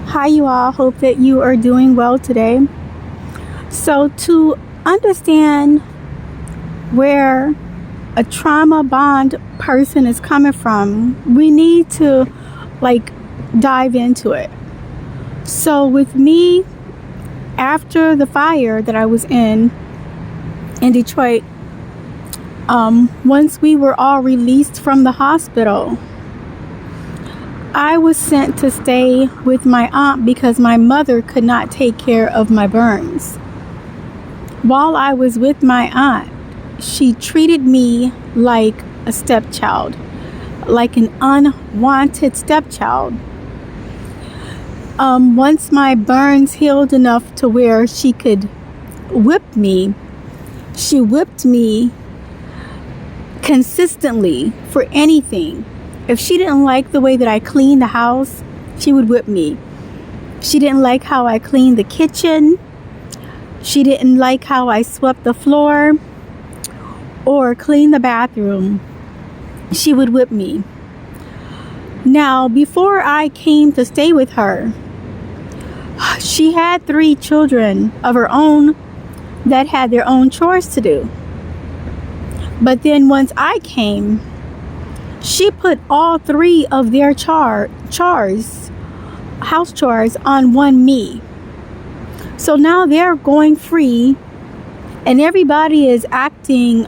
Hi, you all. Hope that you are doing well today. So, to understand where a trauma bond person is coming from, we need to dive into it. So, with me, after the fire that I was in Detroit, once we were all released from the hospital, I was sent to stay with my aunt because my mother could not take care of my burns. While I was with my aunt, she treated me like a stepchild, like an unwanted stepchild. Once my burns healed enough to where she could whip me, she whipped me consistently for anything. If she didn't like the way that I cleaned the house, she would whip me. She didn't like how I cleaned the kitchen. She didn't like how I swept the floor or cleaned the bathroom. She would whip me. Now, before I came to stay with her, she had 3 children of her own that had their own chores to do. But then once I came, she put all 3 of their house chores on one me. So now they're going free and everybody is acting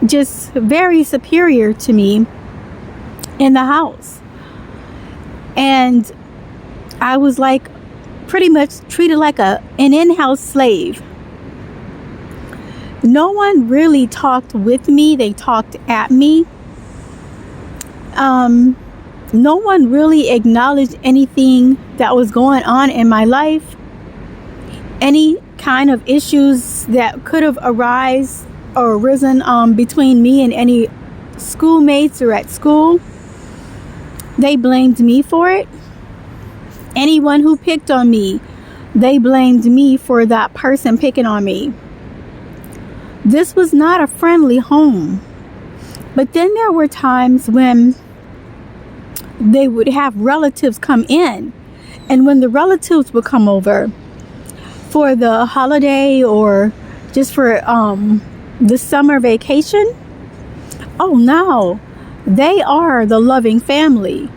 just very superior to me in the house. And I was pretty much treated like an in-house slave. No one really talked with me, they talked at me. No one really acknowledged anything that was going on in my life. Any kind of issues that could have arisen between me and any schoolmates or at school, they blamed me for it. Anyone who picked on me, they blamed me for that person picking on me. This was not a friendly home. But then there were times when they would have relatives come in. And when the relatives would come over for the holiday or just for the summer vacation, oh, now they are the loving family.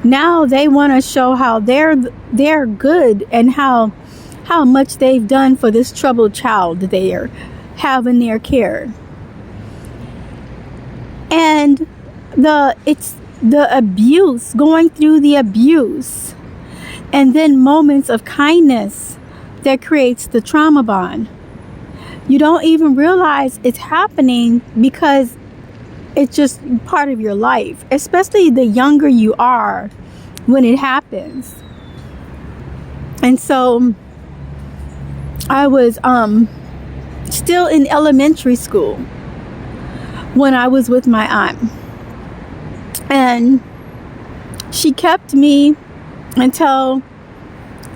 Now they want to show how they're good and how much they've done for this troubled child that they have in their care. And it's the abuse, going through the abuse, and then moments of kindness that creates the trauma bond. You don't even realize it's happening because it's just part of your life, especially the younger you are when it happens. And so I was still in elementary school when I was with my aunt. And she kept me until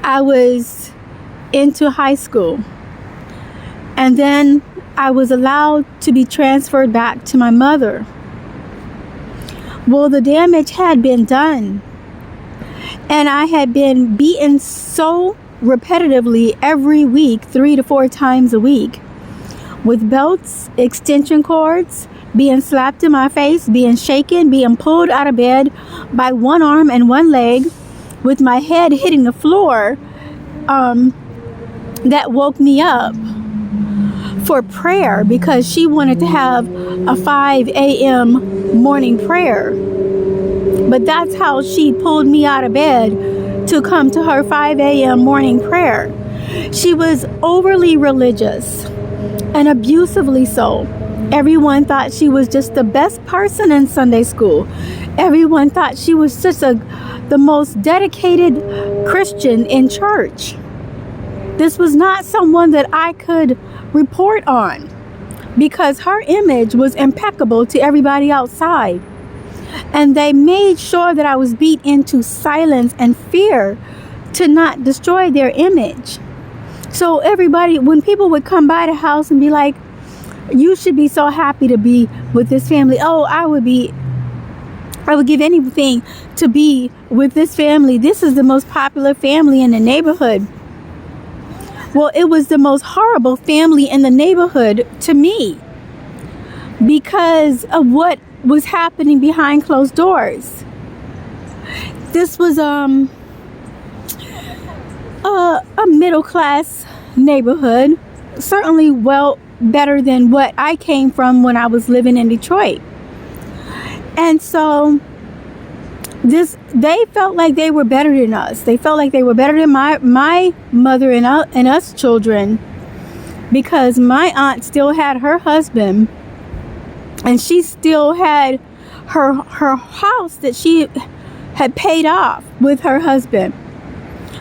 I was into high school. And then I was allowed to be transferred back to my mother. Well, the damage had been done. And I had been beaten so repetitively every week, 3 to 4 times a week, with belts, extension cords, being slapped in my face, being shaken, being pulled out of bed by one arm and one leg, with my head hitting the floor, that woke me up for prayer because she wanted to have a 5 a.m. morning prayer. But that's how she pulled me out of bed to come to her 5 a.m. morning prayer. She was overly religious and abusively so. Everyone thought she was just the best person in Sunday school. Everyone thought she was just the most dedicated Christian in church. This was not someone that I could report on because her image was impeccable to everybody outside. And they made sure that I was beat into silence and fear to not destroy their image. So everybody, when people would come by the house and be like, "You should be so happy to be with this family," oh, I would be I would give anything to be with this family. This is the most popular family in the neighborhood. Well, it was the most horrible family in the neighborhood to me because of what was happening behind closed doors. This was a middle class neighborhood, certainly well better than what I came from when I was living in Detroit. And so they felt like they were better than us. They felt like they were better than my mother and us children, because my aunt still had her husband and she still had her house that she had paid off with her husband,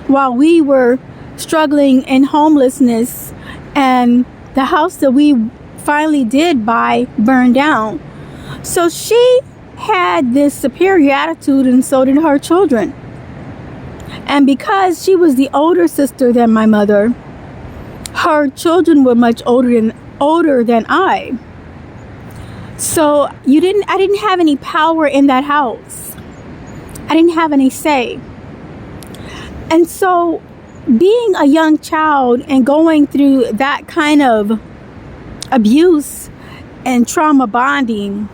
while we were struggling in homelessness, and the house that we finally did buy burned down. So she had this superior attitude, and so did her children. And because she was the older sister than my mother, her children were much older than I. So I didn't have any power in that house. I didn't have any say. And so being a young child and going through that kind of abuse and trauma bonding,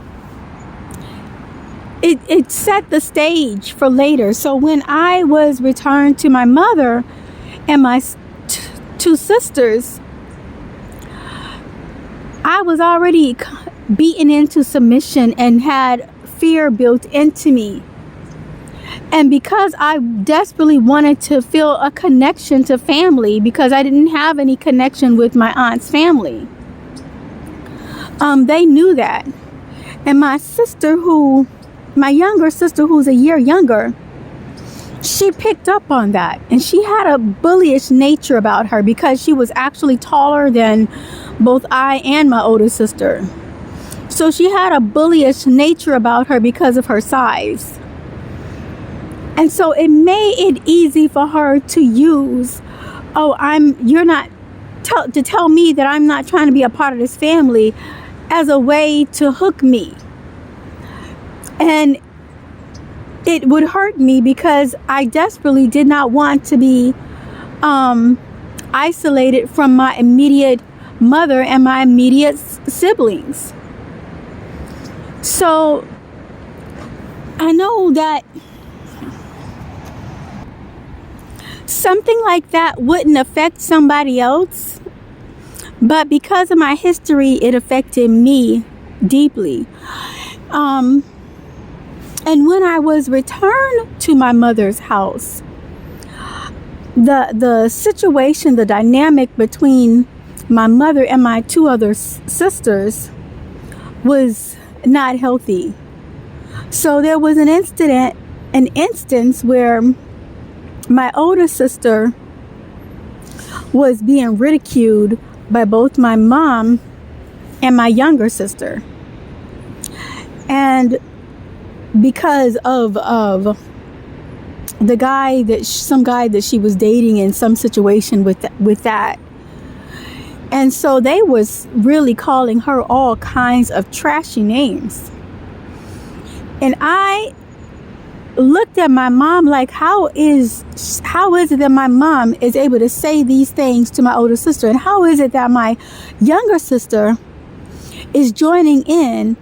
it set the stage for later. So when I was returned to my mother and my two sisters, I was already beaten into submission and had fear built into me. And because I desperately wanted to feel a connection to family, because I didn't have any connection with my aunt's family, they knew that. And my younger sister, who's a year younger, she picked up on that. And she had a bullyish nature about her because she was actually taller than both I and my older sister. So she had a bullyish nature about her because of her size. And so it made it easy for her to use, to tell me that I'm not trying to be a part of this family, as a way to hook me. And it would hurt me because I desperately did not want to be isolated from my immediate mother and my immediate siblings. So I know that something like that wouldn't affect somebody else, but because of my history, it affected me deeply. And when I was returned to my mother's house, the situation, the dynamic between my mother and my two other sisters was not healthy. So there was an instance where my older sister was being ridiculed by both my mom and my younger sister. And because of some guy that she was dating in some situation with that. And so they was really calling her all kinds of trashy names. And I looked at my mom like, how is it that my mom is able to say these things to my older sister? And how is it that my younger sister is joining in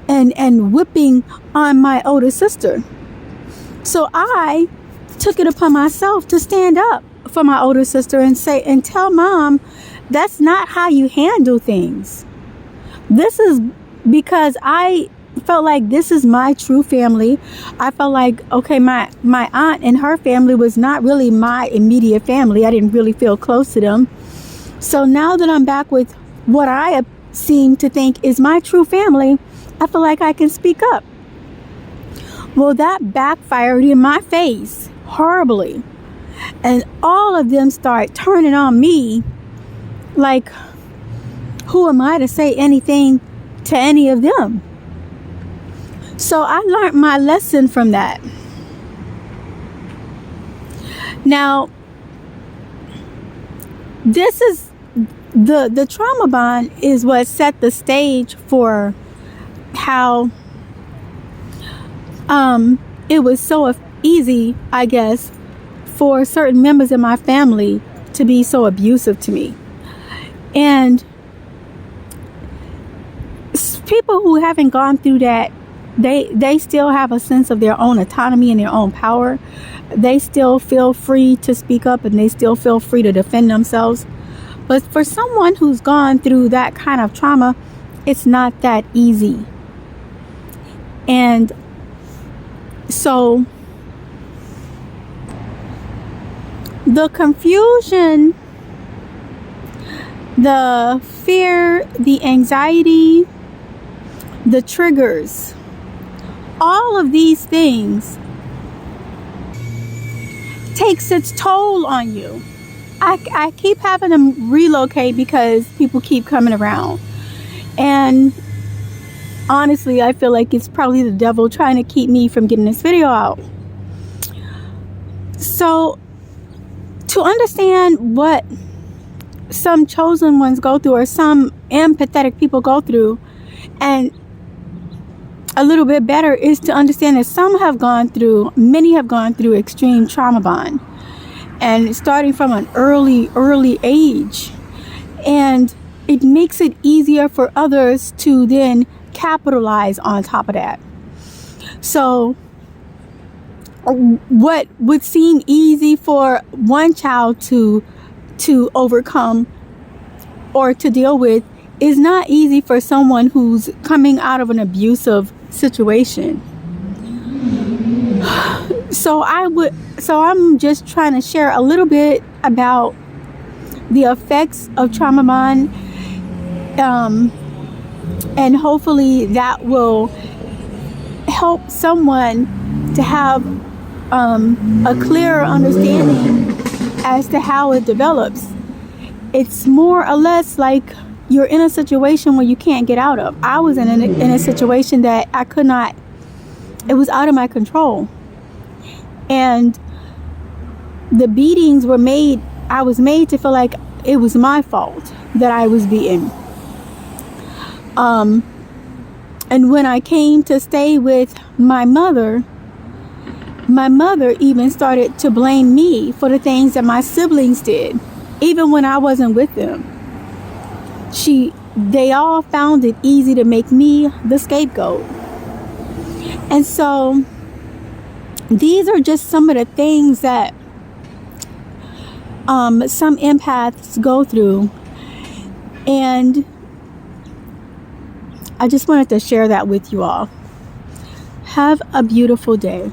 and whipping on my older sister? So I took it upon myself to stand up for my older sister and tell mom, that's not how you handle things. This is because I felt like this is my true family. I felt like, okay, my aunt and her family was not really my immediate family. I didn't really feel close to them. So now that I'm back with what I seem to think is my true family, I feel like I can speak up. Well, that backfired in my face horribly. And all of them start turning on me like, who am I to say anything to any of them? So I learned my lesson from that. Now, this is the trauma bond is what set the stage for how it was so easy, I guess, for certain members of my family to be so abusive to me. And people who haven't gone through that, they still have a sense of their own autonomy and their own power. They still feel free to speak up, and they still feel free to defend themselves. But for someone who's gone through that kind of trauma, it's not that easy. And so the confusion, the fear, the anxiety, the triggers, all of these things takes its toll on you. I keep having to relocate because people keep coming around. And honestly, I feel like it's probably the devil trying to keep me from getting this video out. So, to understand what some chosen ones go through, or some empathetic people go through, and a little bit better, is to understand that many have gone through extreme trauma bond, and starting from an early age. And it makes it easier for others to then capitalize on top of that. So what would seem easy for one child to overcome or to deal with is not easy for someone who's coming out of an abusive situation. So I'm just trying to share a little bit about the effects of trauma bond, and hopefully that will help someone to have a clearer understanding as to how it develops. It's more or less like you're in a situation where you can't get out of. I was in a situation that I could not, it was out of my control. And the beatings were made, I was made to feel like it was my fault that I was beaten. And when I came to stay with my mother even started to blame me for the things that my siblings did, even when I wasn't with them. They all found it easy to make me the scapegoat. And so these are just some of the things that some empaths go through. And I just wanted to share that with you all. Have a beautiful day.